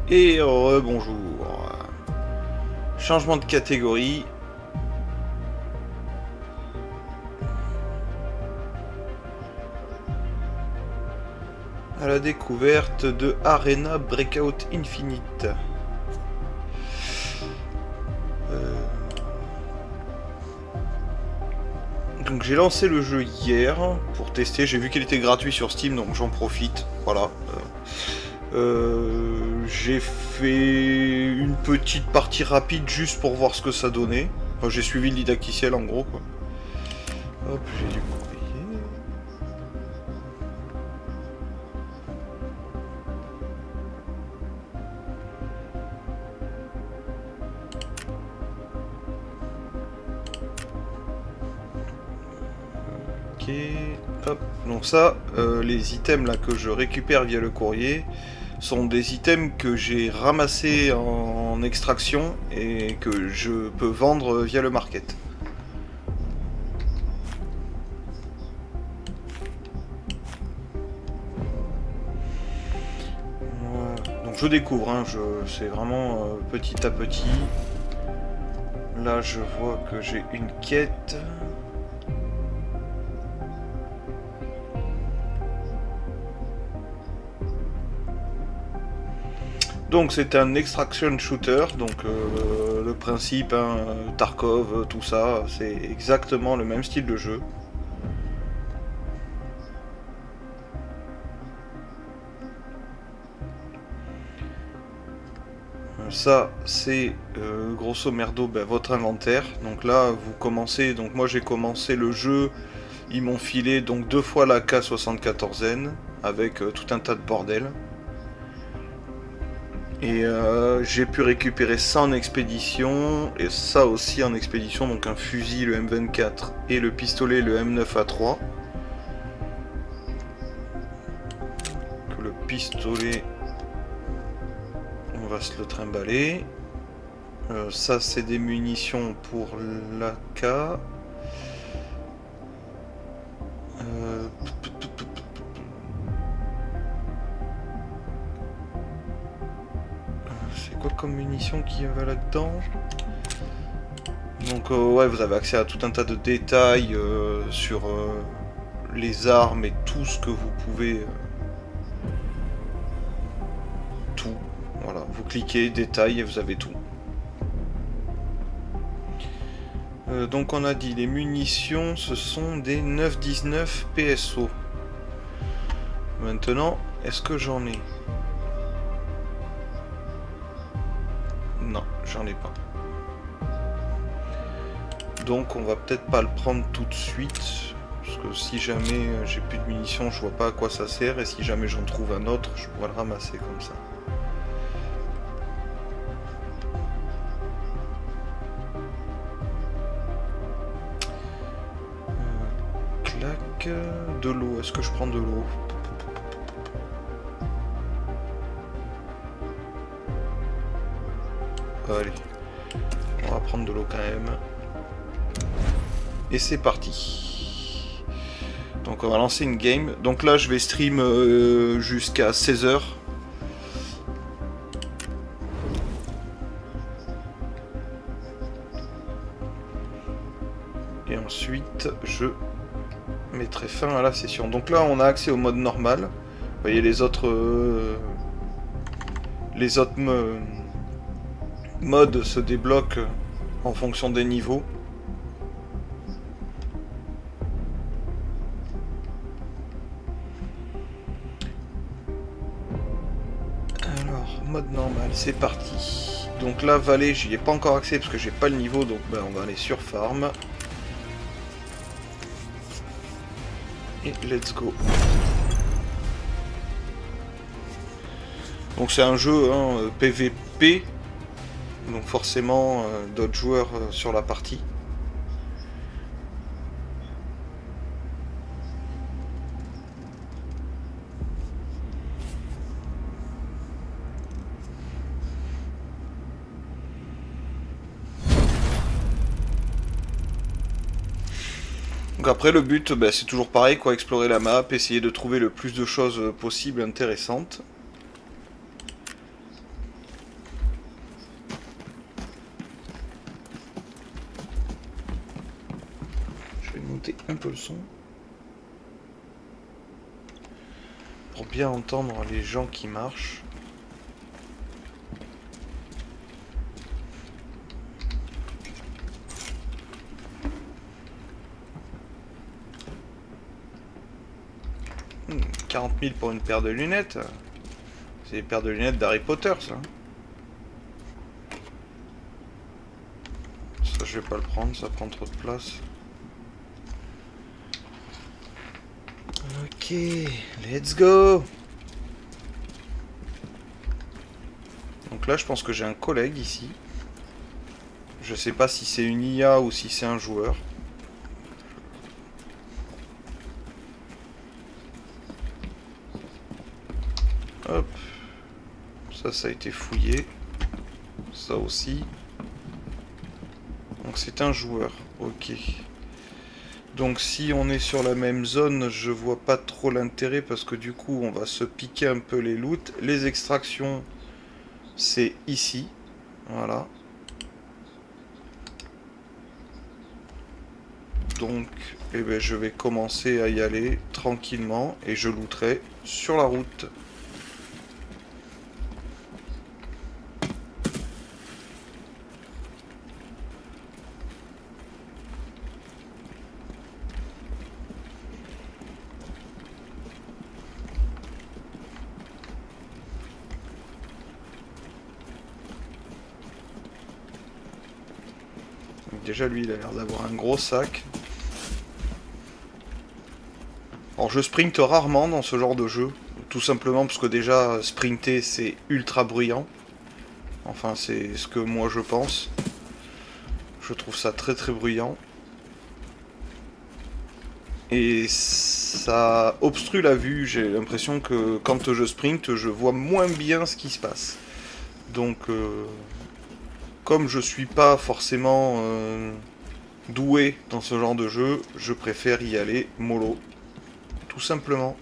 Et bonjour. Changement de catégorie. À la découverte de Arena Breakout Infinite. Donc j'ai lancé le jeu hier pour tester. J'ai vu qu'il était gratuit sur Steam, donc j'en profite. Voilà. J'ai fait une petite partie rapide juste pour voir ce que ça donnait. Enfin, j'ai suivi le didacticiel en gros quoi. Hop, j'ai du courrier. Ok, hop. Donc ça, les items là que je récupère via le courrier sont des items que j'ai ramassés en extraction et que je peux vendre via le market. Voilà. Donc je découvre, hein, c'est vraiment petit à petit. Là je vois que j'ai une quête. Donc c'est un extraction shooter, donc le principe, hein, Tarkov, tout ça, c'est exactement le même style de jeu. Ça c'est grosso merdo votre inventaire. Donc là vous commencez, donc moi j'ai commencé le jeu, ils m'ont filé donc 2 fois la K74N avec tout un tas de bordel. Et j'ai pu récupérer ça en expédition, et ça aussi en expédition, donc un fusil, le M24, et le pistolet, le M9A3. Que le pistolet, on va se le trimballer. Ça c'est des munitions pour l'AK. C'est quoi comme munitions qui va là-dedans? Donc ouais, vous avez accès à tout un tas de détails sur les armes et tout ce que vous pouvez... tout. Voilà, vous cliquez, détails et vous avez tout. Donc on a dit les munitions, ce sont des 9,19 PSO. Maintenant, est-ce que j'en ai? Non, j'en ai pas. Donc on va peut-être pas le prendre tout de suite. Parce que si jamais j'ai plus de munitions, je vois pas à quoi ça sert. Et si jamais j'en trouve un autre, je pourrais le ramasser comme ça. Clac. De l'eau. Est-ce que je prends de l'eau? Allez. On va prendre de l'eau quand même. Et c'est parti. Donc on va lancer une game. Donc là je vais stream jusqu'à 16h. Et ensuite je mettrai fin à la session. Donc là on a accès au mode normal. Vous voyez les autres modes se débloquent en fonction des niveaux. Alors, mode normal, c'est parti. Donc là, vallée, j'y ai pas encore accès parce que j'ai pas le niveau, donc on va aller sur farm. Et let's go. Donc c'est un jeu hein, PVP, donc forcément d'autres joueurs sur la partie. Donc après le but c'est toujours pareil quoi, explorer la map, essayer de trouver le plus de choses possibles intéressantes. monter un peu le son. Pour bien entendre les gens qui marchent. Hmm, 40 000 pour une paire de lunettes. C'est des paires de lunettes d'Harry Potter, ça. Ça, je vais pas le prendre, ça prend trop de place. Ok, let's go. Donc là, je pense que j'ai un collègue ici. Je sais pas si c'est une IA ou si c'est un joueur. Hop. Ça a été fouillé. Ça aussi. Donc c'est un joueur. Ok. Donc si on est sur la même zone, je vois pas trop l'intérêt parce que du coup, on va se piquer un peu les loots. Les extractions, c'est ici. Voilà. Donc, eh ben, je vais commencer à y aller tranquillement et je looterai sur la route. Donc déjà, lui, il a l'air d'avoir un gros sac. Alors, je sprinte rarement dans ce genre de jeu. Tout simplement parce que déjà, sprinter, c'est ultra bruyant. Enfin, c'est ce que moi je pense. Je trouve ça très très bruyant. Et ça obstrue la vue. J'ai l'impression que quand je sprinte, je vois moins bien ce qui se passe. Donc, comme je suis pas forcément doué dans ce genre de jeu, je préfère y aller mollo. Tout simplement.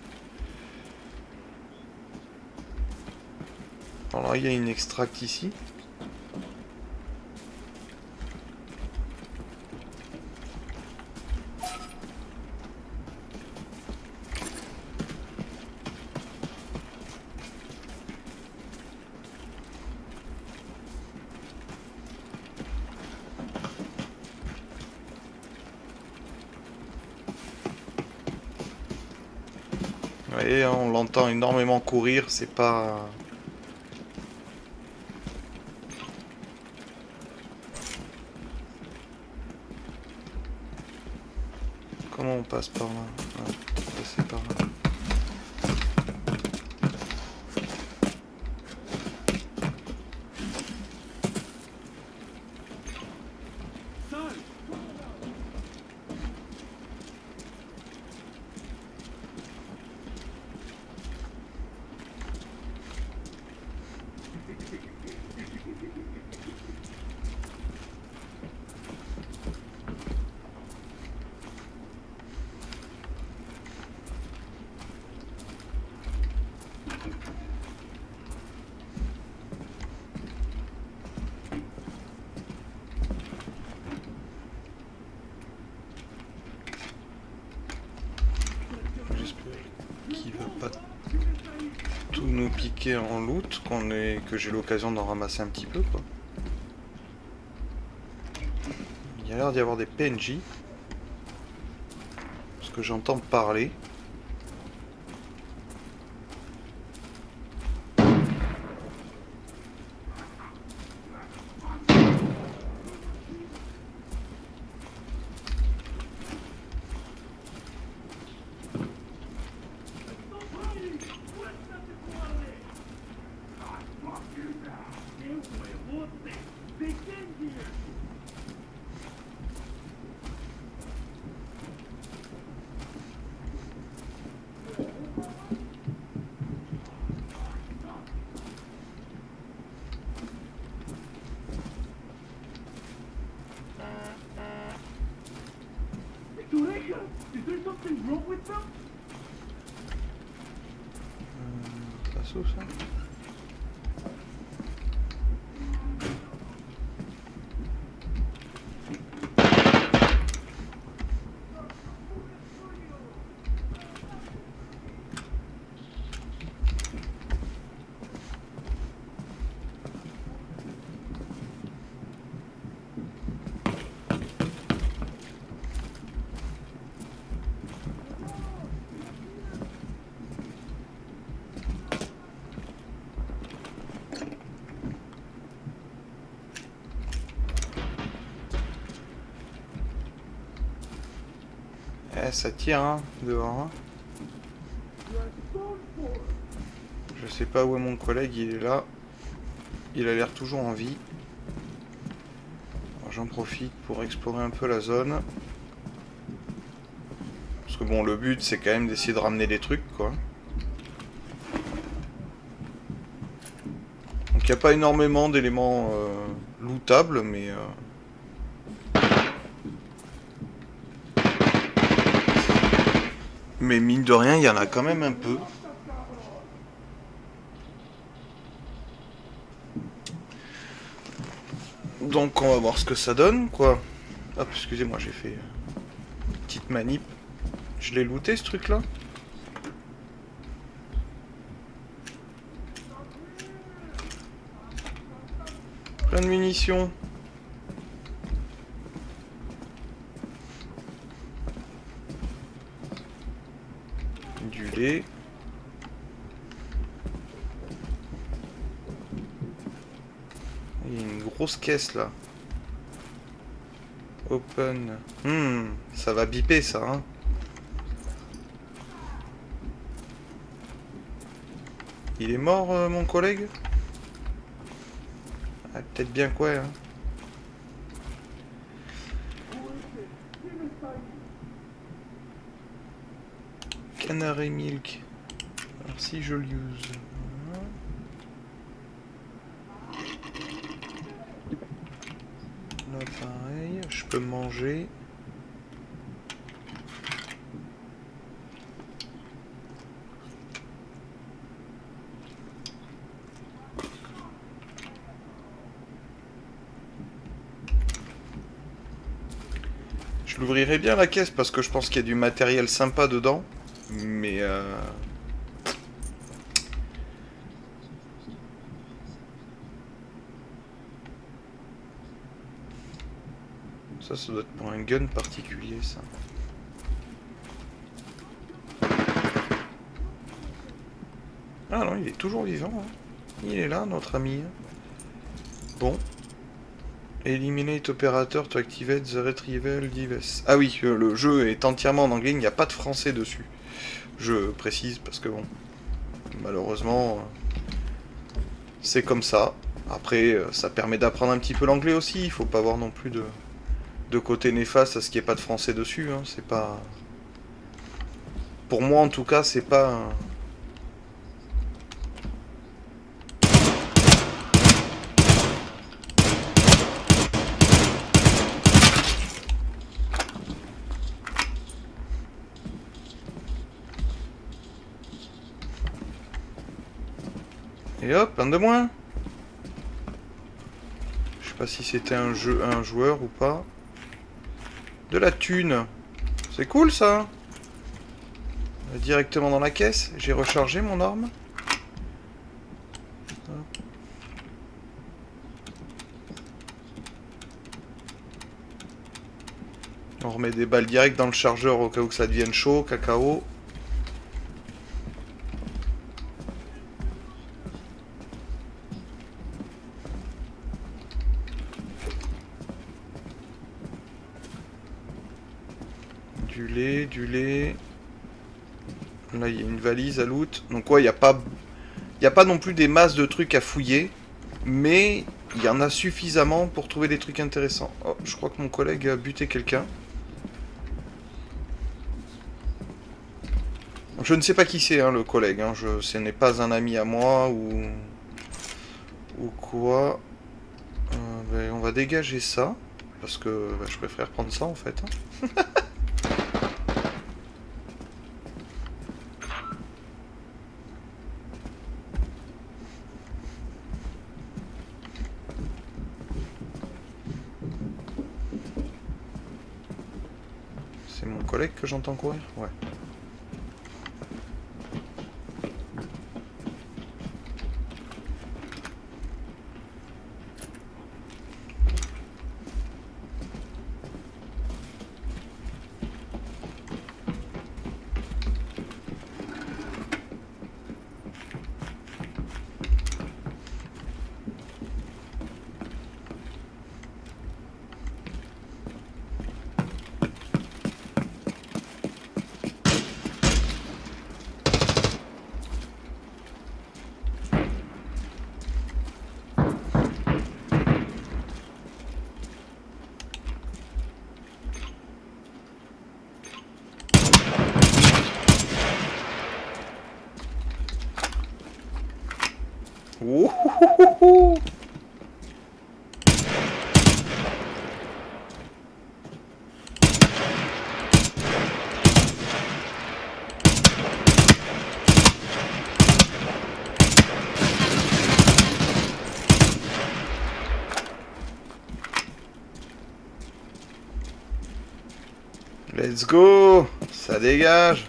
Alors là, il y a une extract ici. Vous voyez, hein, on l'entend énormément courir, c'est pas... Comment on passe par là? Ah, on peut passer par là. Qui va pas tout nous piquer en loot, que j'ai l'occasion d'en ramasser un petit peu, quoi. Il y a l'air d'y avoir des PNJ. Parce que j'entends parler. Ça s'ouvre, ça? ça tire hein, dehors. Hein. Je sais pas où est mon collègue, il est là. Il a l'air toujours en vie. J'en profite pour explorer un peu la zone. Parce que bon, le but c'est quand même d'essayer de ramener des trucs quoi. Donc il n'y a pas énormément d'éléments lootables, mais... Mais mine de rien, il y en a quand même un peu. Donc on va voir ce que ça donne, quoi. Hop, excusez-moi, j'ai fait une petite manip. Je l'ai looté, ce truc-là. Plein de munitions. Du lait. Il y a une grosse caisse, là. Open. Ça va biper, ça, hein. Il est mort, mon collègue? Ah, peut-être bien quoi, hein. Canary Milk. Alors si je l'use... Là pareil, je peux manger. Je l'ouvrirai bien la caisse parce que je pense qu'il y a du matériel sympa dedans. Mais ça doit être pour un gun particulier, ça. Ah non, il est toujours vivant. Hein. Il est là, notre ami. Bon. Eliminate operator to activate the retrieval device. Ah oui, le jeu est entièrement en anglais, il n'y a pas de français dessus. Je précise parce que bon, malheureusement, c'est comme ça. Après, ça permet d'apprendre un petit peu l'anglais aussi. Il faut pas avoir non plus de côté néfaste à ce qu'il n'y ait pas de français dessus. Hein. C'est pas... Pour moi, en tout cas, c'est pas... Et hop, un de moins. Je sais pas si c'était un joueur ou pas. De la thune. C'est cool ça. Directement dans la caisse. J'ai rechargé mon arme. On remet des balles direct dans le chargeur au cas où que ça devienne chaud. Cacao. Du lait, du lait. Là, il y a une valise à loot. Donc ouais, il n'y a pas non plus des masses de trucs à fouiller. Mais il y en a suffisamment pour trouver des trucs intéressants. Oh, je crois que mon collègue a buté quelqu'un. Je ne sais pas qui c'est, hein, le collègue. Hein. Ce n'est pas un ami à moi ou quoi. Ben, on va dégager ça. Parce que ben, je préfère prendre ça en fait. Hein. C'est mon collègue que j'entends courir? Ouais. Let's go! Ça dégage!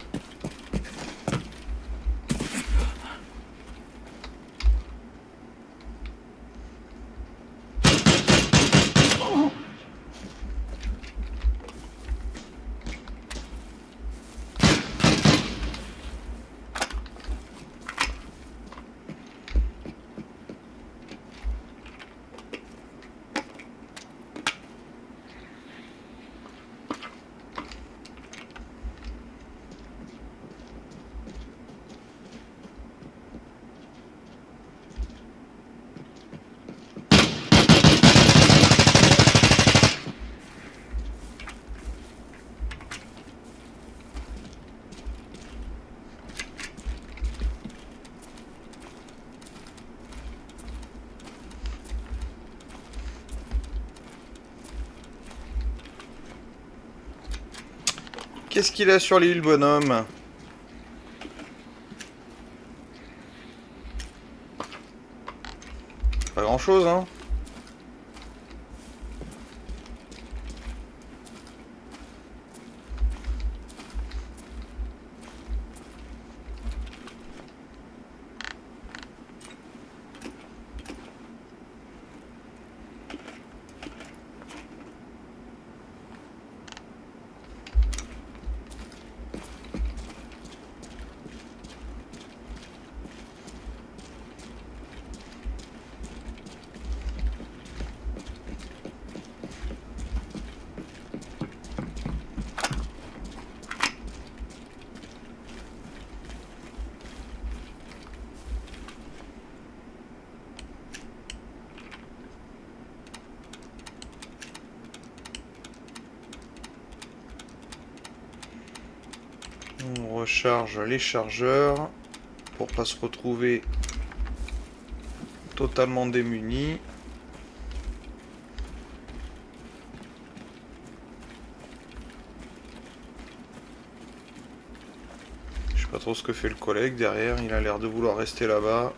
Qu'est-ce qu'il a sur l'île, bonhomme? Pas grand-chose, hein. On recharge les chargeurs pour pas se retrouver totalement démunis. Je sais pas trop ce que fait le collègue derrière, il a l'air de vouloir rester là-bas.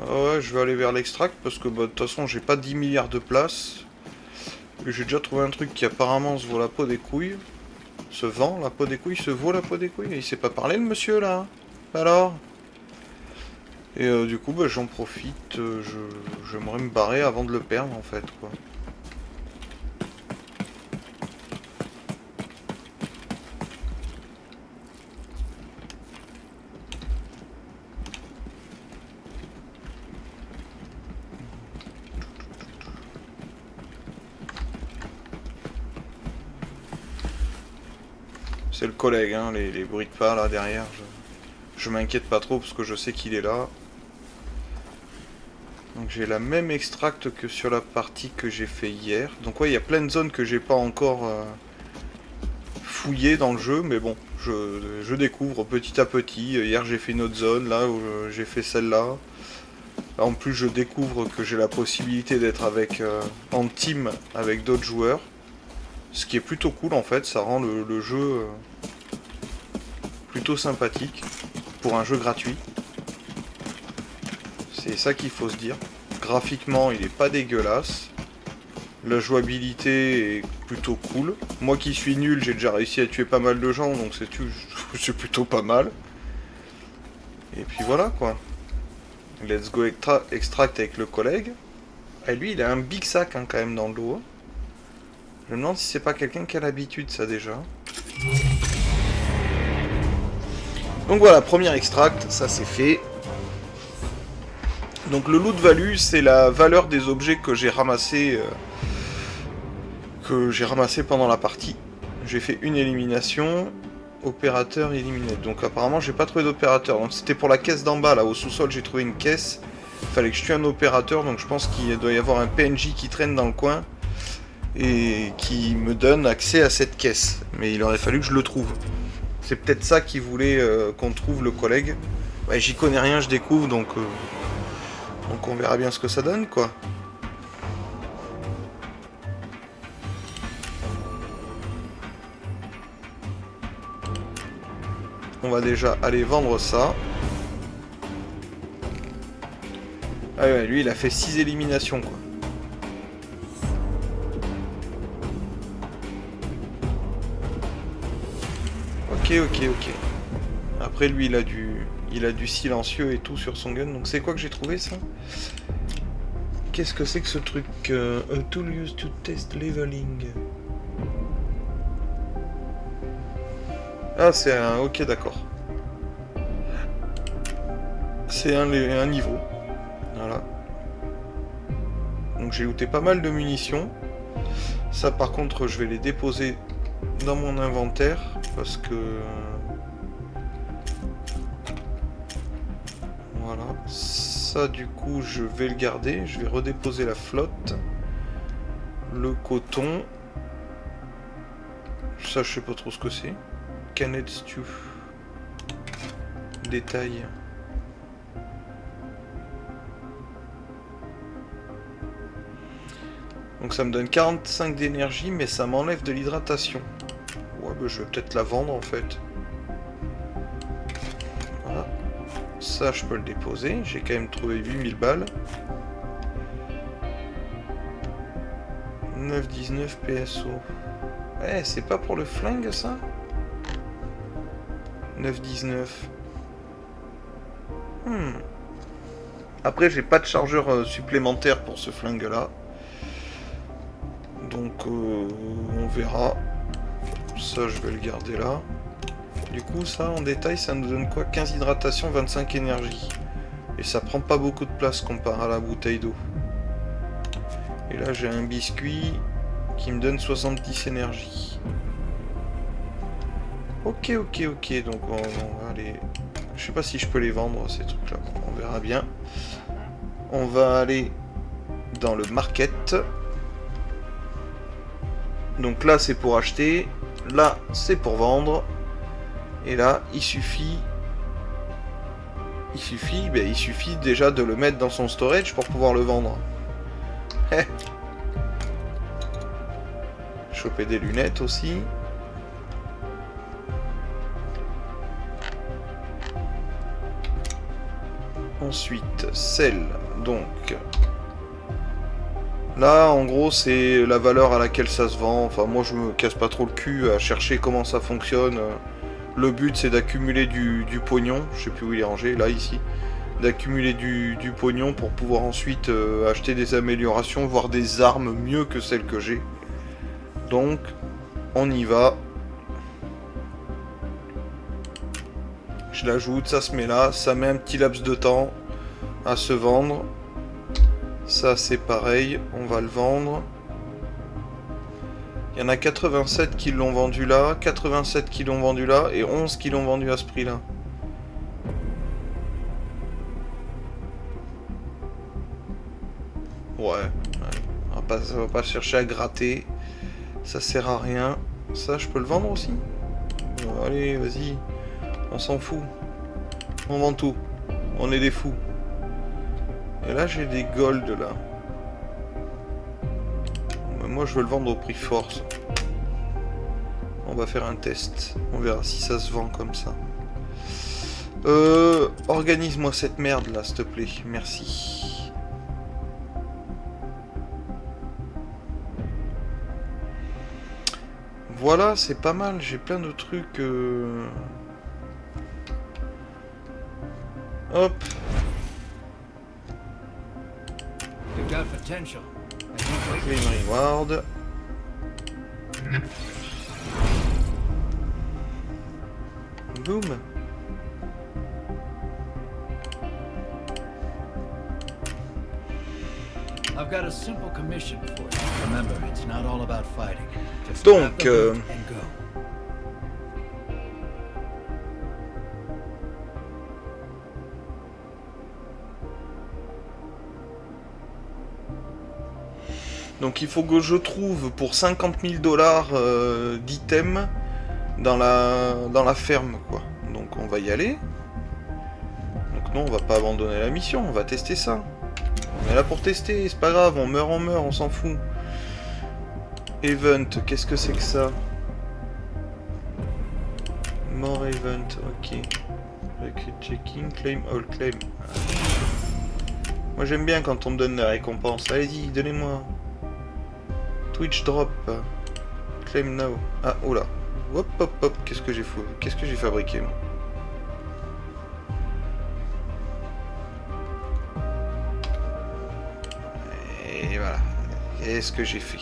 Ouais, je vais aller vers l'extract parce que bah, de toute façon j'ai pas 10 milliards de places. Et j'ai déjà trouvé un truc qui apparemment se vaut la peau des couilles. Se vend la peau des couilles, se vaut la peau des couilles. Il sait pas parler le monsieur là. Alors. Et du coup bah, j'en profite, j'aimerais me barrer avant de le perdre en fait quoi. C'est le collègue, hein, les bruits de pas là derrière. Je m'inquiète pas trop parce que je sais qu'il est là. Donc j'ai la même extract que sur la partie que j'ai fait hier. Donc ouais, il y a plein de zones que j'ai pas encore fouillées dans le jeu, mais bon, je découvre petit à petit. Hier j'ai fait une autre zone, là où j'ai fait celle-là. Là en plus je découvre que j'ai la possibilité d'être avec en team avec d'autres joueurs. Ce qui est plutôt cool en fait, ça rend le jeu plutôt sympathique pour un jeu gratuit. C'est ça qu'il faut se dire. Graphiquement, il est pas dégueulasse. La jouabilité est plutôt cool. Moi qui suis nul, j'ai déjà réussi à tuer pas mal de gens, donc c'est plutôt pas mal. Et puis voilà quoi. Let's go extract avec le collègue. Et lui, il a un big sac hein, quand même dans le dos. Je me demande si c'est pas quelqu'un qui a l'habitude ça déjà. Donc voilà, premier extract, ça c'est fait. Donc le loot value, c'est la valeur des objets que j'ai ramassés pendant la partie. J'ai fait une élimination, opérateur éliminé. Donc apparemment j'ai pas trouvé d'opérateur. Donc c'était pour la caisse d'en bas, là au sous-sol j'ai trouvé une caisse. Fallait que je tue un opérateur, donc je pense qu'il doit y avoir un PNJ qui traîne dans le coin et qui me donne accès à cette caisse. Mais il aurait fallu que je le trouve. C'est peut-être ça qu'il voulait qu'on trouve, le collègue. Ouais, j'y connais rien, je découvre, donc on verra bien ce que ça donne, quoi. On va déjà aller vendre ça. Ah ouais, lui il a fait 6 éliminations, quoi. Ok. Après lui il a du silencieux et tout sur son gun. Donc c'est quoi que j'ai trouvé, ça? Qu'est-ce que c'est que ce truc? A tool used to test leveling. Ah, c'est un... Ok, d'accord. C'est un niveau. Voilà. Donc j'ai looté pas mal de munitions. Ça par contre je vais les déposer dans mon inventaire parce que... Voilà. Ça du coup je vais le garder. Je vais redéposer la flotte. Le coton. Ça je sais pas trop ce que c'est. Canned stew. Détail. Donc ça me donne 45 d'énergie, mais ça m'enlève de l'hydratation. Ouais, bah je vais peut-être la vendre en fait. Voilà. Ça, je peux le déposer. J'ai quand même trouvé 8000 balles. 9,19 PSO. Ouais, c'est pas pour le flingue ça? 9,19. Après, j'ai pas de chargeur supplémentaire pour ce flingue là. Donc on verra. Ça je vais le garder là. Du coup ça en détail ça nous donne quoi? 15 hydratation, 25 énergie. Et ça prend pas beaucoup de place comparé à la bouteille d'eau. Et là j'ai un biscuit qui me donne 70 énergie. Ok. Donc on va aller... Je sais pas si je peux les vendre ces trucs là. On verra bien. On va aller dans le market. Donc là c'est pour acheter, là c'est pour vendre, et là il suffit déjà de le mettre dans son storage pour pouvoir le vendre. Choper des lunettes aussi. Ensuite, celle, donc... Là, en gros, c'est la valeur à laquelle ça se vend. Enfin, moi, je me casse pas trop le cul à chercher comment ça fonctionne. Le but, c'est d'accumuler du pognon. Je sais plus où il est rangé, là, ici. D'accumuler du pognon pour pouvoir ensuite acheter des améliorations, voire des armes mieux que celles que j'ai. Donc, on y va. Je l'ajoute, ça se met là. Ça met un petit laps de temps à se vendre. Ça c'est pareil, on va le vendre. Il y en a 87 qui l'ont vendu là, 87 qui l'ont vendu là, et 11 qui l'ont vendu à ce prix là. Ouais, on va pas chercher à gratter. Ça sert à rien. Ça je peux le vendre aussi? Bon, allez, vas-y. On s'en fout. On vend tout. On est des fous. Et là j'ai des gold là. Mais moi je veux le vendre au prix force. On va faire un test. On verra si ça se vend comme ça. Organise-moi cette merde là s'il te plaît. Merci. Voilà, c'est pas mal. J'ai plein de trucs. Hop. Clean reward. Boom. I've got a simple commission for you. Remember, it's not all about fighting. Just Donc, grab the loot and go. Donc il faut que je trouve pour 50 000 dollars d'items dans la ferme, quoi. Donc on va y aller. Donc non, on va pas abandonner la mission, on va tester ça. On est là pour tester, c'est pas grave, on meurt, on s'en fout. Event, qu'est-ce que c'est que ça? More event, ok. Record checking, claim all claim. Moi j'aime bien quand on me donne des récompenses. Allez-y, donnez-moi. Twitch drop. Claim now. Ah, oh là. Hop, hop, hop. Qu'est-ce que j'ai fabriqué, moi? Et voilà. Qu'est-ce que j'ai fait?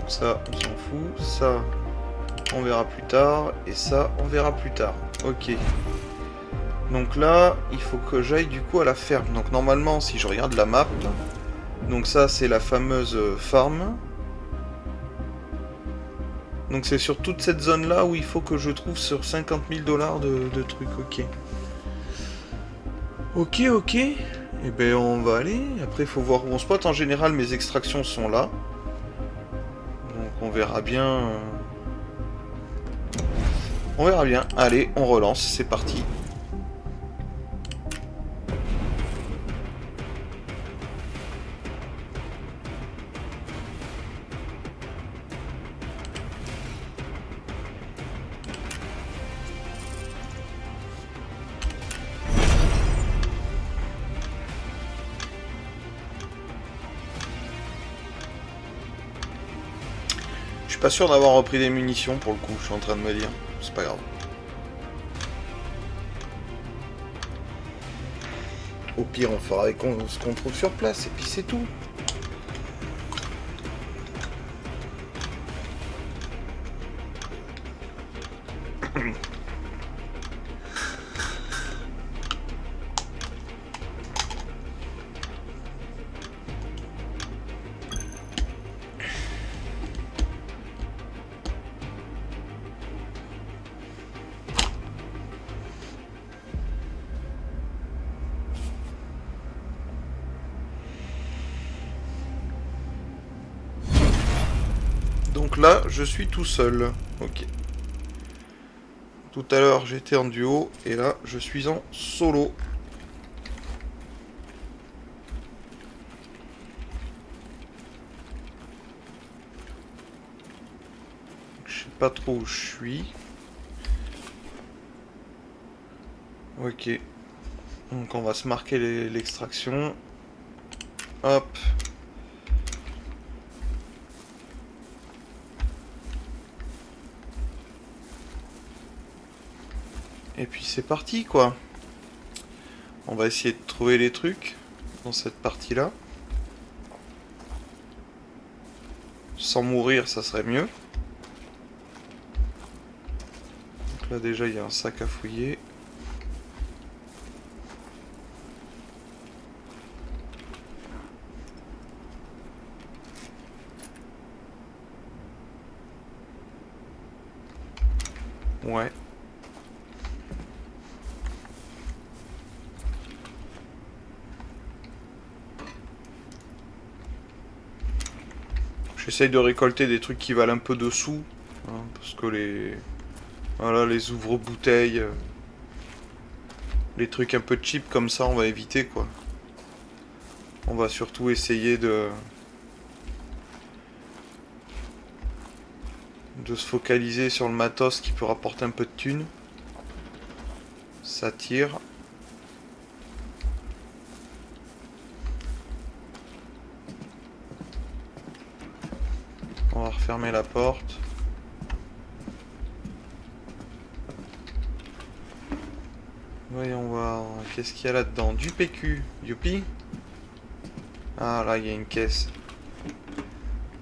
Ça, on s'en fout. Ça, on verra plus tard. Et ça, on verra plus tard. Ok. Donc là, il faut que j'aille du coup à la ferme. Donc normalement, si je regarde la map, donc ça, c'est la fameuse farm. Donc c'est sur toute cette zone-là où il faut que je trouve sur 50 000 dollars de trucs. Ok. Ok, ok. Et ben on va aller. Après, il faut voir où on spot. En général, mes extractions sont là. On verra bien. On verra bien. Allez, on relance, c'est parti. Je suis pas sûr d'avoir repris des munitions pour le coup, je suis en train de me dire. C'est pas grave. Au pire, on fera avec ce qu'on trouve sur place et puis c'est tout. Donc là, je suis tout seul. Ok. Tout à l'heure, j'étais en duo, et là, je suis en solo. Je sais pas trop où je suis. Ok. Donc on va se marquer l'extraction. Hop. Et puis c'est parti quoi. On va essayer de trouver les trucs dans cette partie-là. Sans mourir, ça serait mieux. Donc là déjà il y a un sac à fouiller. Ouais. J'essaye de récolter des trucs qui valent un peu de sous, hein, parce que les ouvre-bouteilles, les trucs un peu cheap comme ça, on va éviter quoi. On va surtout essayer de se focaliser sur le matos qui peut rapporter un peu de thunes. Ça tire. On va refermer la porte. Voyons voir, qu'est-ce qu'il y a là-dedans? Du PQ, youpi. Ah là, il y a une caisse.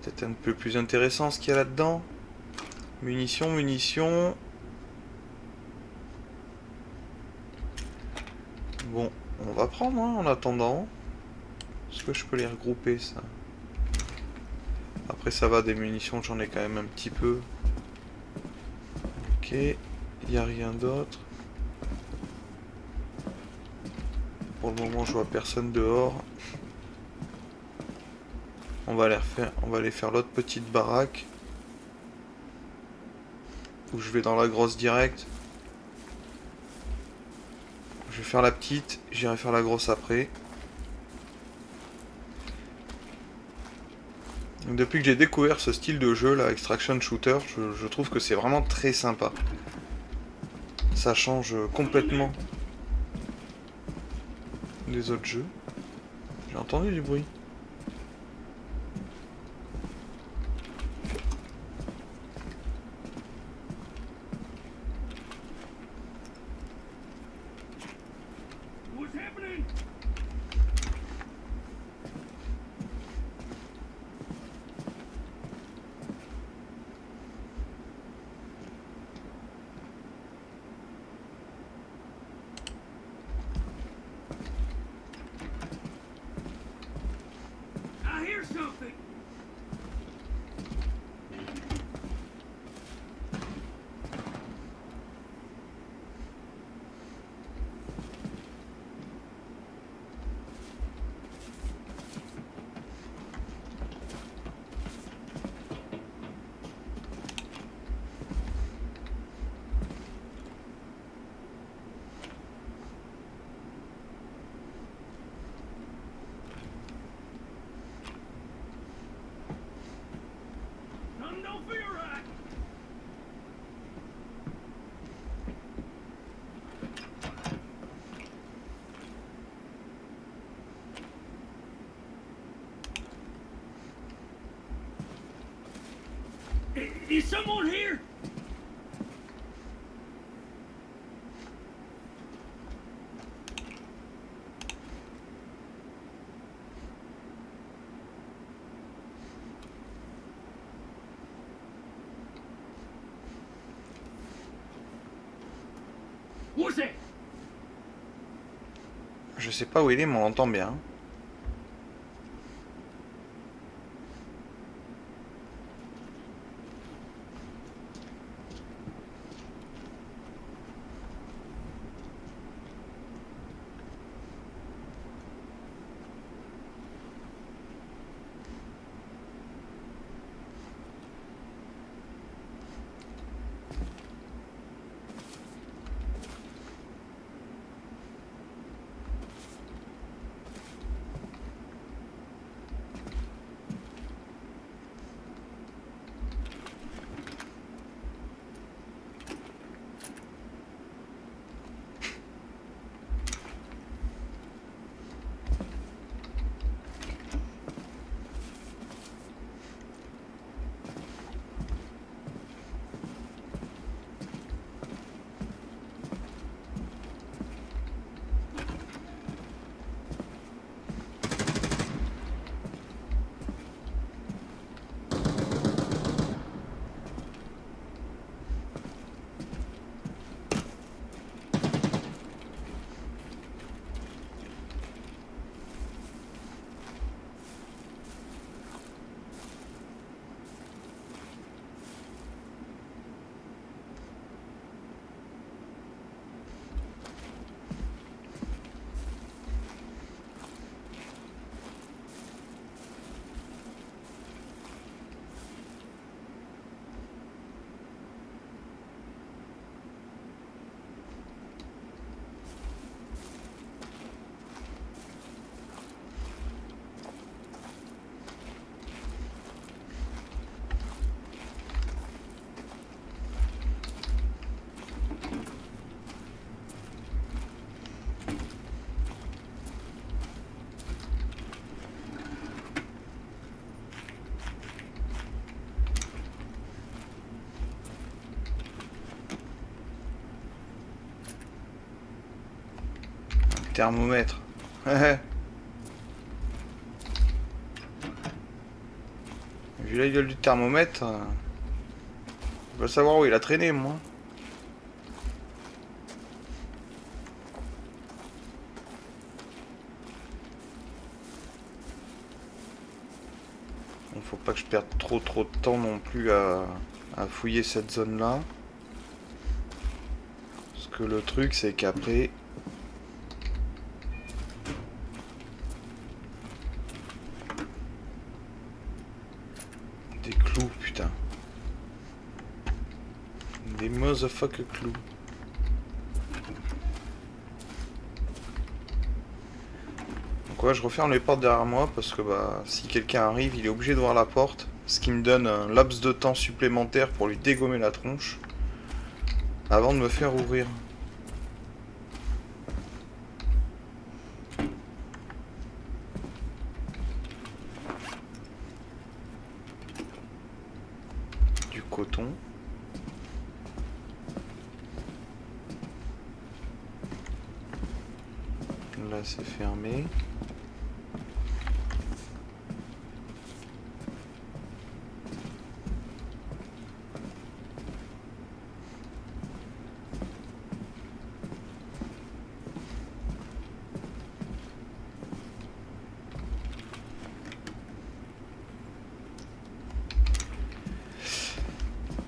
Peut-être un peu plus intéressant ce qu'il y a là-dedans. Munitions, munitions. Bon, on va prendre hein, en attendant. Est-ce que je peux les regrouper ça? Après ça va, des munitions j'en ai quand même un petit peu. Ok, il n'y a rien d'autre. Pour le moment je vois personne dehors. On va aller faire l'autre petite baraque. Où je vais dans la grosse directe. Je vais faire la petite, j'irai faire la grosse après. Depuis que j'ai découvert ce style de jeu, là, Extraction Shooter, je trouve que c'est vraiment très sympa. Ça change complètement des autres jeux. J'ai entendu du bruit. Is someone here? What's that? Je sais pas où il est, mais on l'entend bien. Thermomètre. Vu la gueule du thermomètre, je veux savoir où il a traîné, moi. Donc faut pas que je perde trop de temps non plus à fouiller cette zone là. Parce que le truc c'est qu'après... Des clous, putain. Des motherfucker clous. Donc ouais, je referme les portes derrière moi parce que bah si quelqu'un arrive, il est obligé de voir la porte. Ce qui me donne un laps de temps supplémentaire pour lui dégommer la tronche. Avant de me faire ouvrir. Du coton. Là c'est fermé.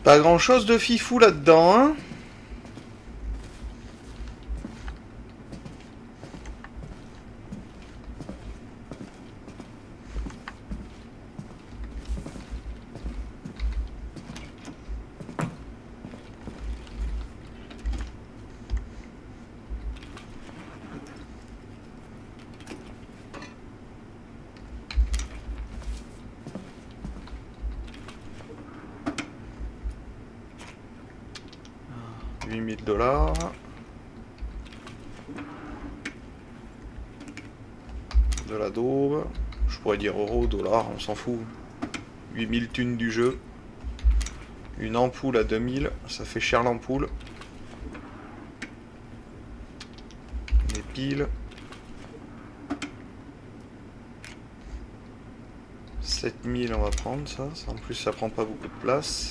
Pas grand chose de fifou là-dedans, hein. $8000. De la daube. Je pourrais dire euros, dollars, on s'en fout. 8000 thunes du jeu. Une ampoule à 2000, ça fait cher l'ampoule. Des piles. 7000 on va prendre ça. En plus ça prend pas beaucoup de place.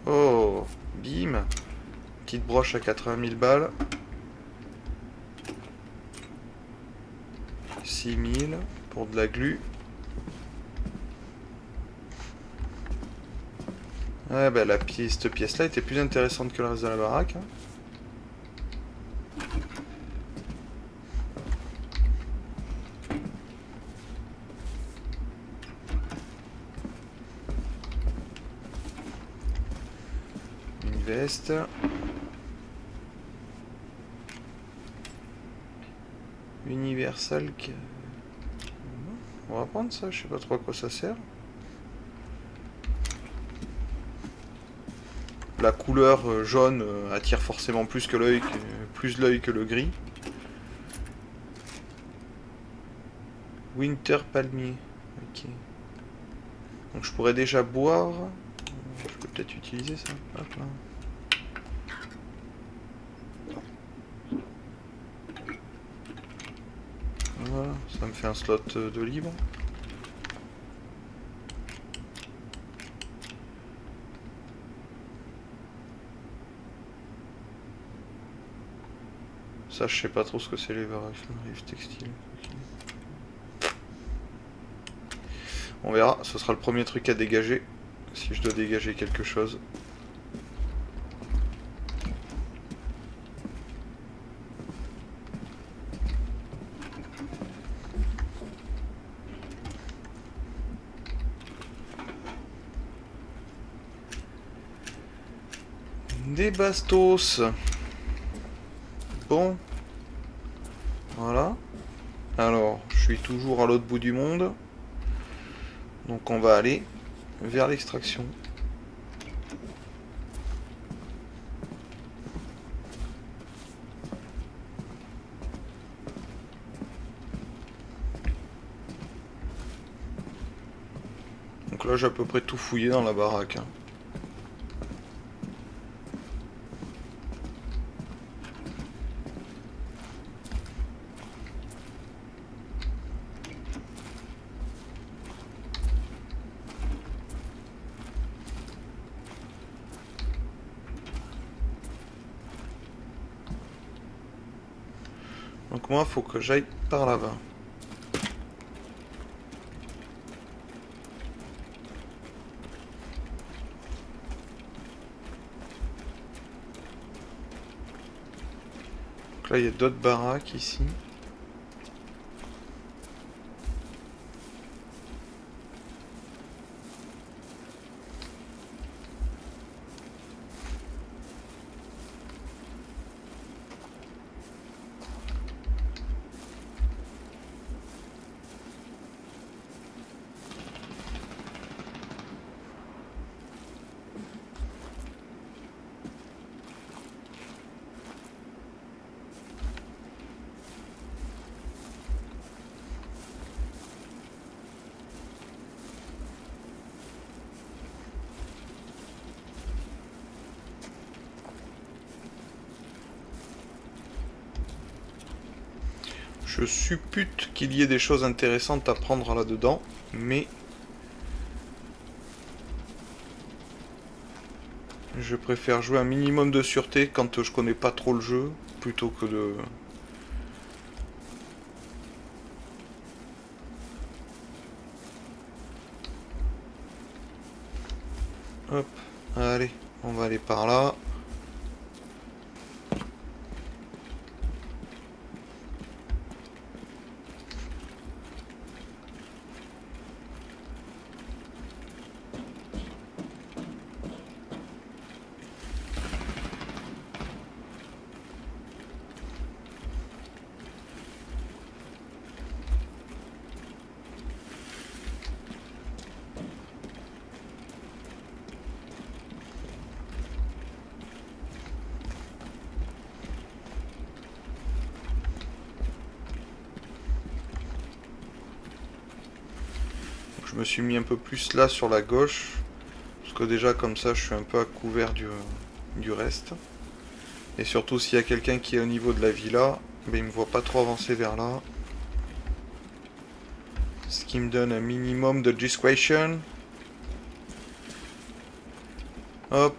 Oh, bim. Petite broche à 80 000 balles. 6000 pour de la glu. Ouais, bah cette pièce là était plus intéressante que le reste de la baraque. Hein. Une veste. Universal. On va prendre ça, je sais pas trop à quoi ça sert. La couleur jaune attire forcément plus que l'œil, que le gris. Winter palmier. Ok. Donc je pourrais déjà boire. Je peux peut-être utiliser ça. Hop là. Voilà, ça me fait un slot de libre. Ça, je sais pas trop ce que c'est les rives textiles. On verra, ce sera le premier truc à dégager, si je dois dégager quelque chose. Des bastos. Bon. Voilà. Alors, je suis toujours à l'autre bout du monde. Donc on va aller vers l'extraction. Donc là j'ai à peu près tout fouillé dans la baraque. Hein. Donc moi, faut que j'aille par là-bas. Donc là, il y a d'autres baraques ici. Je suppute qu'il y ait des choses intéressantes à prendre là-dedans, mais je préfère jouer un minimum de sûreté quand je connais pas trop le jeu, plutôt que de... Hop, allez, on va aller par là. Je me suis mis un peu plus là sur la gauche, parce que déjà comme ça je suis un peu à couvert du reste. Et surtout s'il y a quelqu'un qui est au niveau de la villa, ben, il me voit pas trop avancer vers là. Ce qui me donne un minimum de discretion. Hop.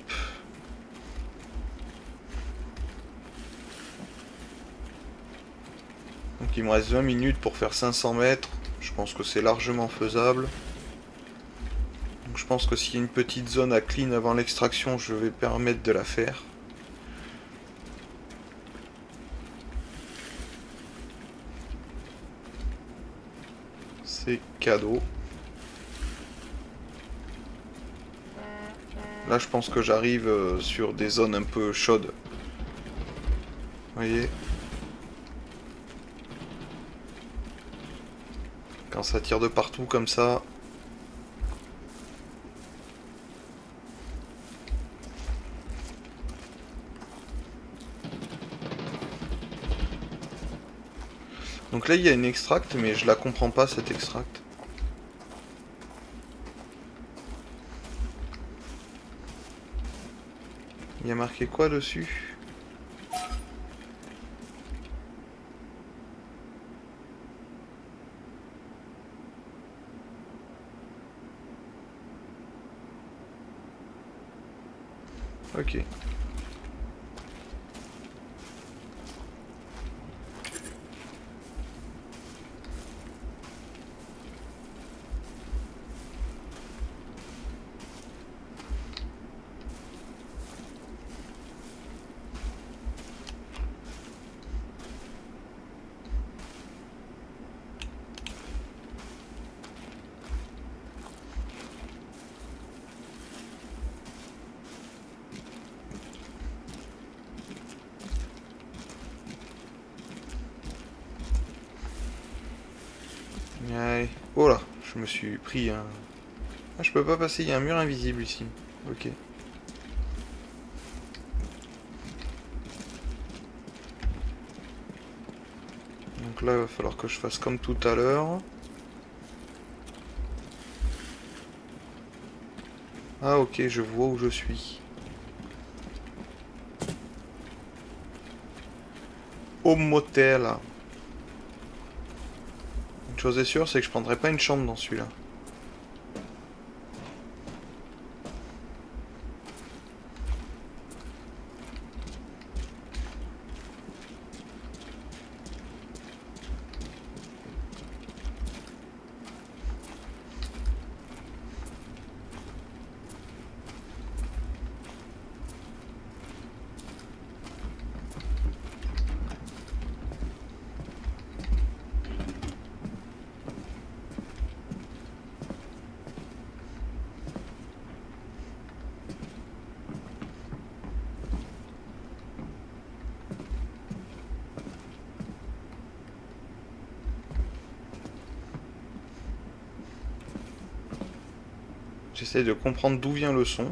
Donc il me reste 20 minutes pour faire 500 mètres. Je pense que c'est largement faisable. Donc je pense que s'il y a une petite zone à clean avant l'extraction, je vais permettre de la faire. C'est cadeau. Là je pense que j'arrive sur des zones un peu chaudes. Vous voyez ? Quand ça tire de partout comme ça. Donc là il y a une extract mais je la comprends pas cette extract. Il y a marqué quoi dessus ? Ok. Allez. Oh là, je me suis pris un... Ah, je peux pas passer, il y a un mur invisible ici. Ok. Donc là, il va falloir que je fasse comme tout à l'heure. Ah ok, je vois où je suis. Au motel. Une chose est sûre, c'est que je prendrai pas une chambre dans celui-là. J'essaie de comprendre d'où vient le son.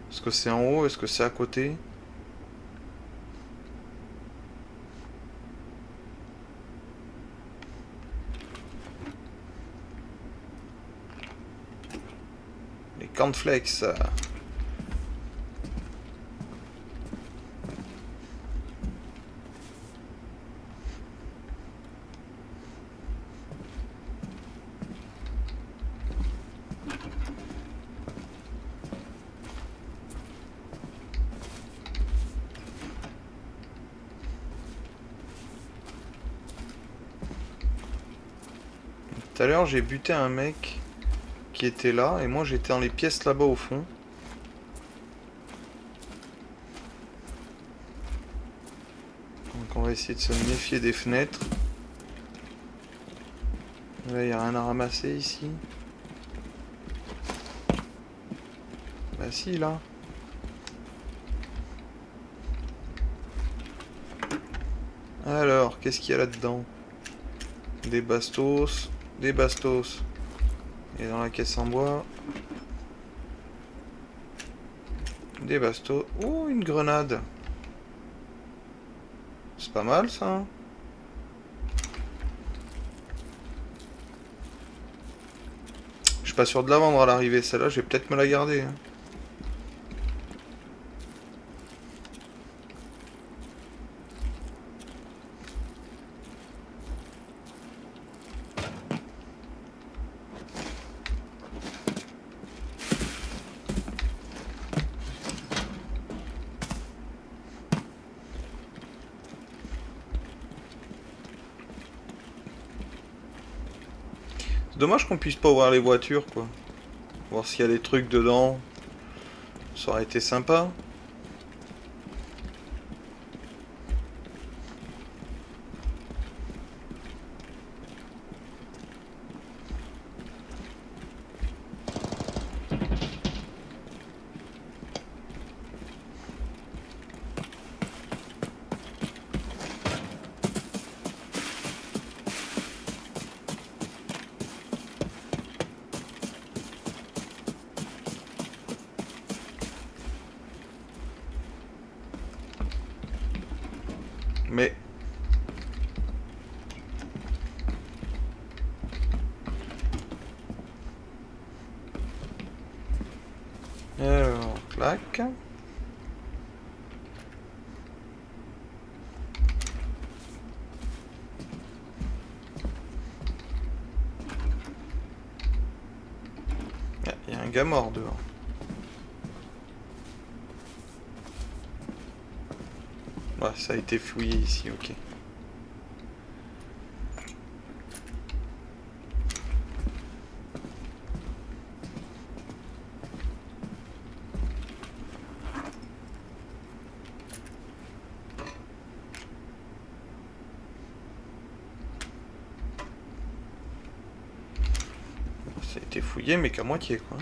Est-ce que c'est en haut? Est-ce que c'est à côté? Les cornflakes. Tout à l'heure, j'ai buté un mec qui était là, et moi j'étais dans les pièces là-bas au fond. Donc on va essayer de se méfier des fenêtres. Là, il n'y a rien à ramasser ici. Bah si, là. Alors, qu'est-ce qu'il y a là-dedans? Des bastos. Des bastos. Et dans la caisse en bois. Des bastos. Oh, une grenade. C'est pas mal, ça. Hein. Je suis pas sûr de la vendre à l'arrivée, celle-là, je vais peut-être me la garder. Hein. C'est dommage qu'on puisse pas ouvrir les voitures, quoi. Voir s'il y a des trucs dedans. Ça aurait été sympa. Mais... Alors, clac. Il y a un gars mort dehors. Ouais, ça a été fouillé ici, ok. Ça a été fouillé, mais qu'à moitié, quoi.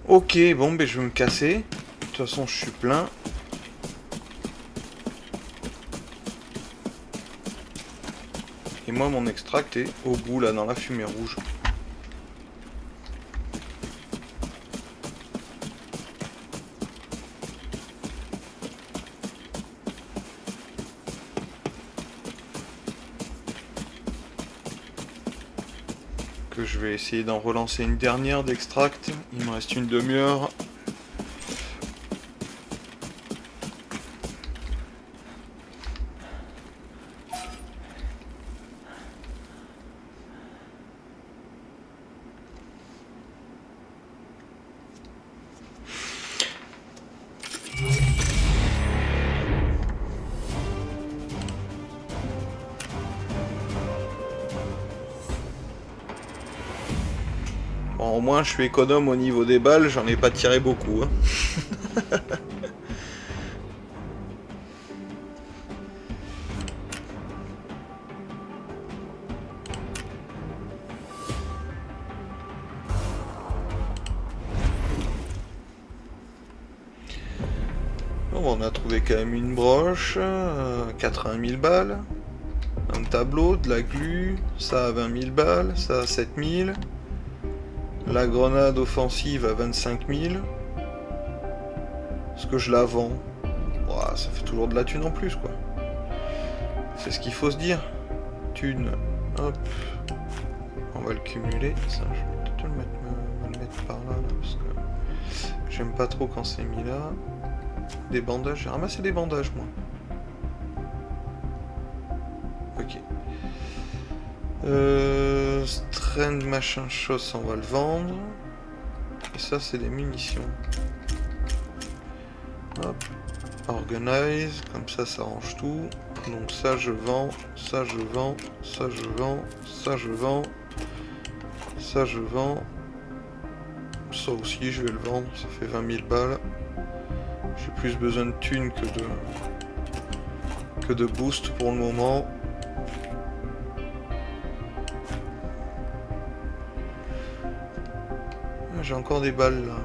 Ok, bon, ben je vais me casser. De toute façon, je suis plein. Et moi, mon extract est au bout, là, dans la fumée rouge. Que je vais essayer d'en relancer une dernière d'extract. Il me reste une demi-heure. Bon, au moins je suis économe au niveau des balles, j'en ai pas tiré beaucoup. Hein. Bon, on a trouvé quand même une broche, 80 000 balles, un tableau, de la glu, ça à 20 000 balles, ça à 7 000, la grenade offensive à 25 000. Est-ce que je la vends? Ouah, ça fait toujours de la thune en plus, quoi. C'est ce qu'il faut se dire. Thune, hop, on va le cumuler. Ça, je vais peut-être le mettre par là, parce que j'aime pas trop quand c'est mis là. Des bandages, j'ai ramassé des bandages, moi. Ok. Strand machin chose, on va le vendre. Et ça, c'est des munitions. Hop. Organize, comme ça, ça range tout. Donc ça, je vends, ça, je vends, ça, je vends, ça, je vends, ça, je vends. Ça aussi, je vais le vendre, ça fait 20 000 balles. J'ai plus besoin de thunes que de boost pour le moment. J'ai encore des balles là.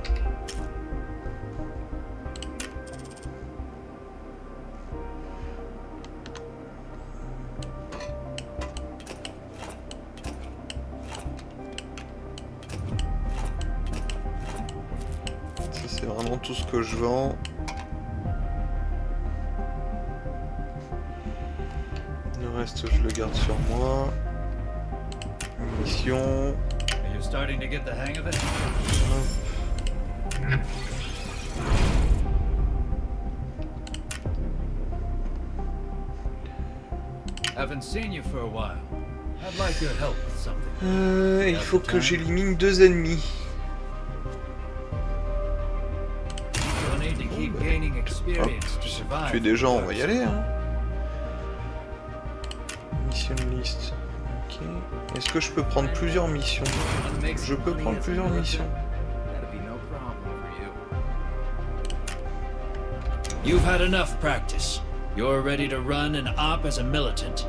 Ça c'est vraiment tout ce que je vends. Le reste je le garde sur moi. Munitions. Are you starting to get the hang of it? Haven't seen you for a while. I'd like your help with something. Il faut que j'élimine 2 ennemis. You'll need to keep gaining experience to survive. Tuer des gens, on va y aller. Hein. Mission list. Ok. Est-ce que je peux prendre plusieurs missions? Je peux prendre plusieurs missions. You've had enough practice. You're ready to run an op as a militant.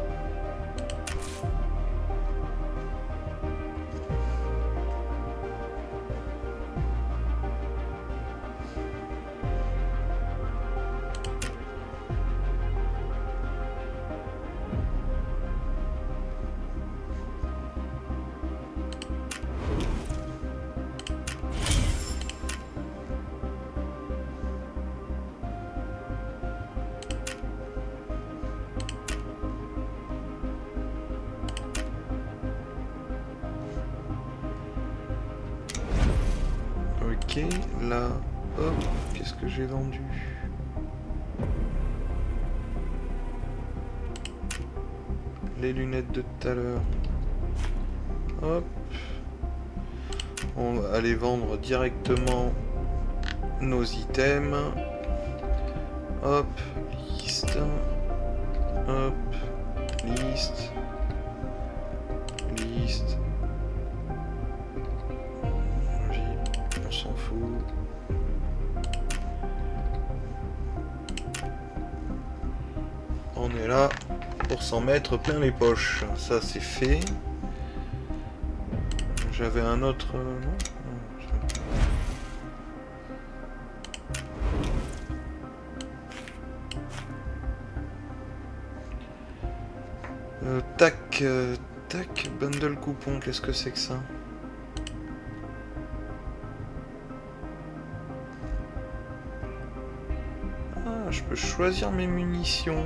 Ok, là, hop, qu'est-ce que j'ai vendu? Les lunettes de tout à l'heure. Hop. On va aller vendre directement nos items. Hop, liste. Hop, liste. Liste. On s'en fout. On est là pour s'en mettre plein les poches. Ça c'est fait. J'avais un autre... non, tac, tac, bundle coupon, qu'est-ce que c'est que ça? Ah, je peux choisir mes munitions.